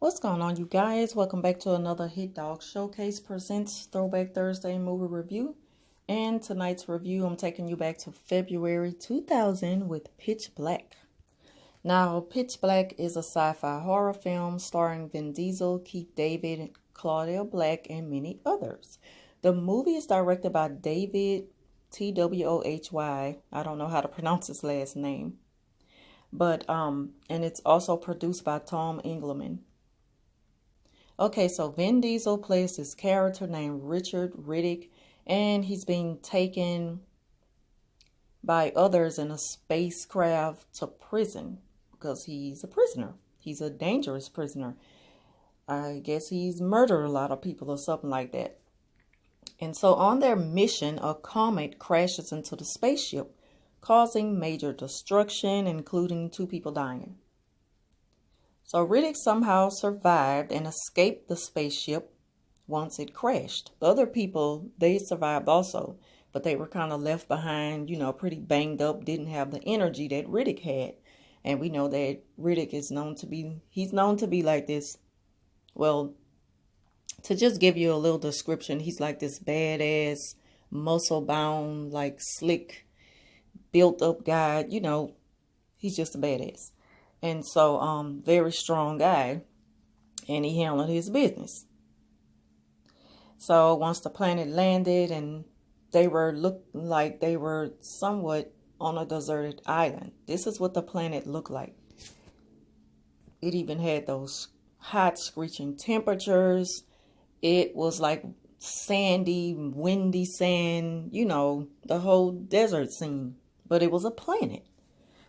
What's going on, you guys? Welcome back to another Hit Dog Showcase presents Throwback Thursday movie review. And tonight's review, I'm taking you back to February 2000 with Pitch Black. Now, Pitch Black is a sci-fi horror film starring Vin Diesel, Keith David, Claudia Black, and many others. The movie is directed by David Twohy. I don't know how to pronounce his last name. And it's also produced by Tom Engelman. Okay, so Vin Diesel plays this character named Richard Riddick, and he's being taken by others in a spacecraft to prison because he's a prisoner. He's a dangerous prisoner. I guess he's murdered a lot of people or something like that. And so on their mission, a comet crashes into the spaceship, causing major destruction, including 2 people dying. So Riddick somehow survived and escaped the spaceship once it crashed. Other people, they survived also, but they were kind of left behind, pretty banged up, didn't have the energy that Riddick had. And we know that Riddick is known to be like this. Well, to just give you a little description, he's like this badass, muscle-bound, like slick, built-up guy. He's just a badass. And so, very strong guy, and he handled his business. So once the planet landed, and they looked like they were somewhat on a deserted island. This is what the planet looked like. It even had those hot, screeching temperatures. It was like sandy, windy sand, the whole desert scene. But it was a planet.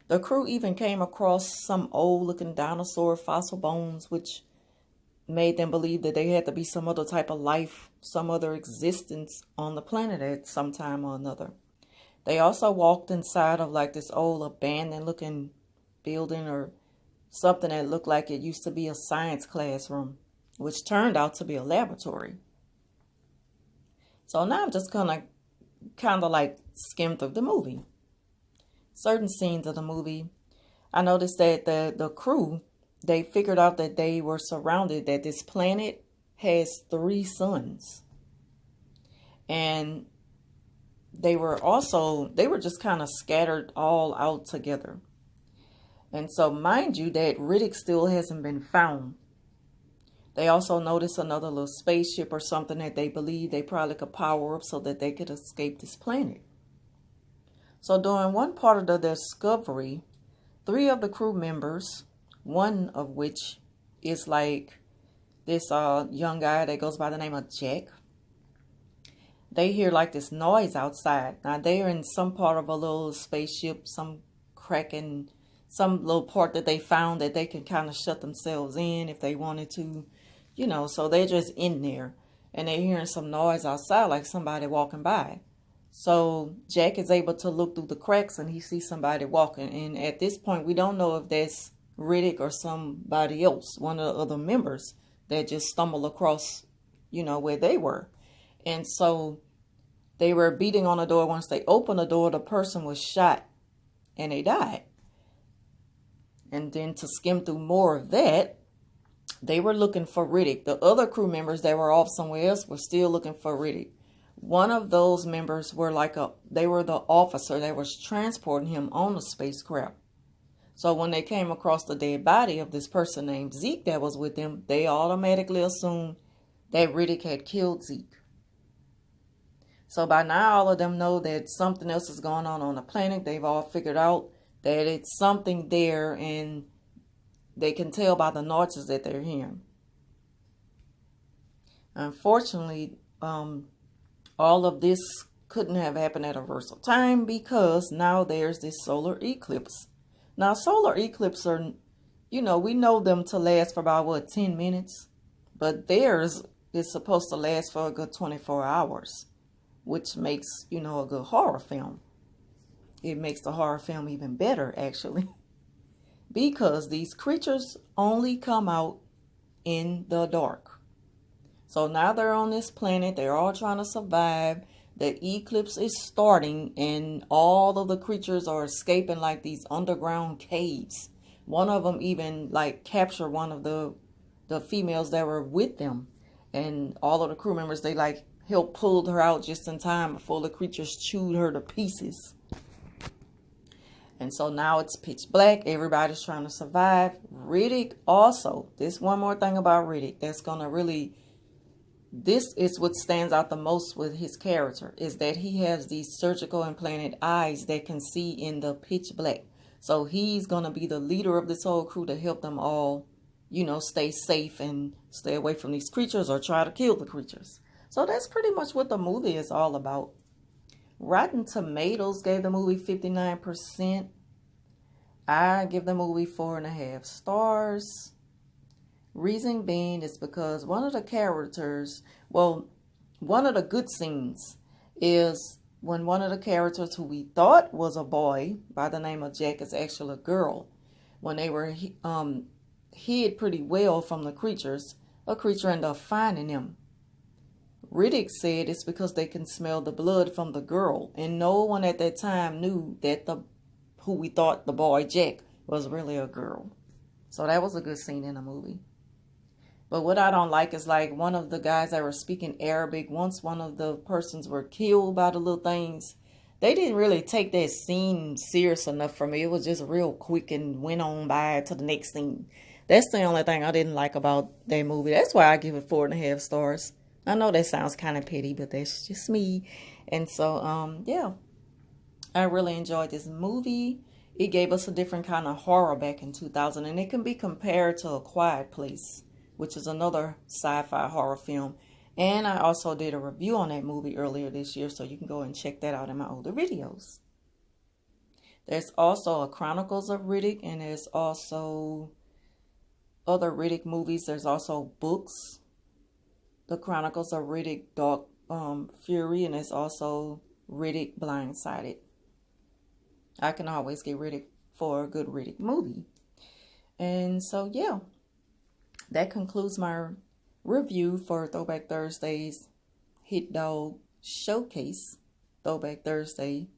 The crew even came across some old-looking dinosaur fossil bones, which made them believe that they had to be some other type of life, some other existence on the planet at some time or another. They also walked inside of like this old abandoned-looking building or something that looked like it used to be a science classroom, which turned out to be a laboratory. So now I'm just gonna kind of like skim through the movie. Certain scenes of the movie, I noticed that the crew, they figured out that they were surrounded, that this planet has 3 suns. And they were just kind of scattered all out together. And so mind you that Riddick still hasn't been found. They also noticed another little spaceship or something that they believe they probably could power up so that they could escape this planet. So during one part of the discovery, 3 of the crew members, one of which is like this young guy that goes by the name of Jack, they hear like this noise outside. Now they're in some part of a little spaceship, some cracking, some little part that they found that they can kind of shut themselves in if they wanted to, so they're just in there. And they're hearing some noise outside like somebody walking by. So Jack is able to look through the cracks and he sees somebody walking. And at this point, we don't know if that's Riddick or somebody else, one of the other members that just stumbled across, where they were. And so they were beating on the door. Once they opened the door, the person was shot and they died. And then to skim through more of that, they were looking for Riddick. The other crew members that were off somewhere else were still looking for Riddick. One of those members were they were the officer that was transporting him on the spacecraft. So when they came across the dead body of this person named Zeke that was with them, they automatically assumed that Riddick had killed Zeke. So by now, all of them know that something else is going on the planet. They've all figured out that it's something there, and they can tell by the noises that they're hearing. Unfortunately, all of this couldn't have happened at a reversal time because now there's this solar eclipse. Now, solar eclipses are, we know them to last for about, 10 minutes? But theirs is supposed to last for a good 24 hours, which makes, a good horror film. It makes the horror film even better, actually, because these creatures only come out in the dark. So now they're on this planet. They're all trying to survive. The eclipse is starting and all of the creatures are escaping like these underground caves. One of them even like captured one of the the females that were with them. And all of the crew members, they like helped pull her out just in time before the creatures chewed her to pieces. And so now it's pitch black. Everybody's trying to survive. Riddick also. This one more thing about Riddick that's going to really... This is what stands out the most with his character, is that he has these surgical implanted eyes that can see in the pitch black. So he's going to be the leader of this whole crew to help them all, you know, stay safe and stay away from these creatures or try to kill the creatures. So that's pretty much what the movie is all about. Rotten Tomatoes gave the movie 59%. I give the movie 4.5 stars. Reason being is because one of the characters, well, one of the good scenes is when one of the characters who we thought was a boy by the name of Jack is actually a girl. When they were hid pretty well from the creatures, a creature ended up finding them. Riddick said it's because they can smell the blood from the girl, and no one at that time knew that who we thought the boy Jack was really a girl. So that was a good scene in the movie. But what I don't like is like one of the guys that were speaking Arabic, once one of the persons were killed by the little things, they didn't really take that scene serious enough for me. It was just real quick and went on by to the next scene. That's the only thing I didn't like about that movie. That's why I give it 4.5 stars. I know that sounds kind of petty, but that's just me. And so, yeah, I really enjoyed this movie. It gave us a different kind of horror back in 2000, and it can be compared to A Quiet Place, which is another sci-fi horror film. And I also did a review on that movie earlier this year, so you can go and check that out in my older videos. There's also a Chronicles of Riddick, and there's also other Riddick movies. There's also books. The Chronicles of Riddick Dark Fury, and there's also Riddick Blindsided. I can always get Riddick for a good Riddick movie. And so, yeah. That concludes my review for Throwback Thursday's Hit Dog Showcase Throwback Thursday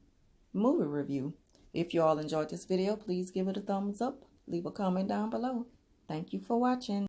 movie review. If you all enjoyed this video, please give it a thumbs up. Leave a comment down below. Thank you for watching.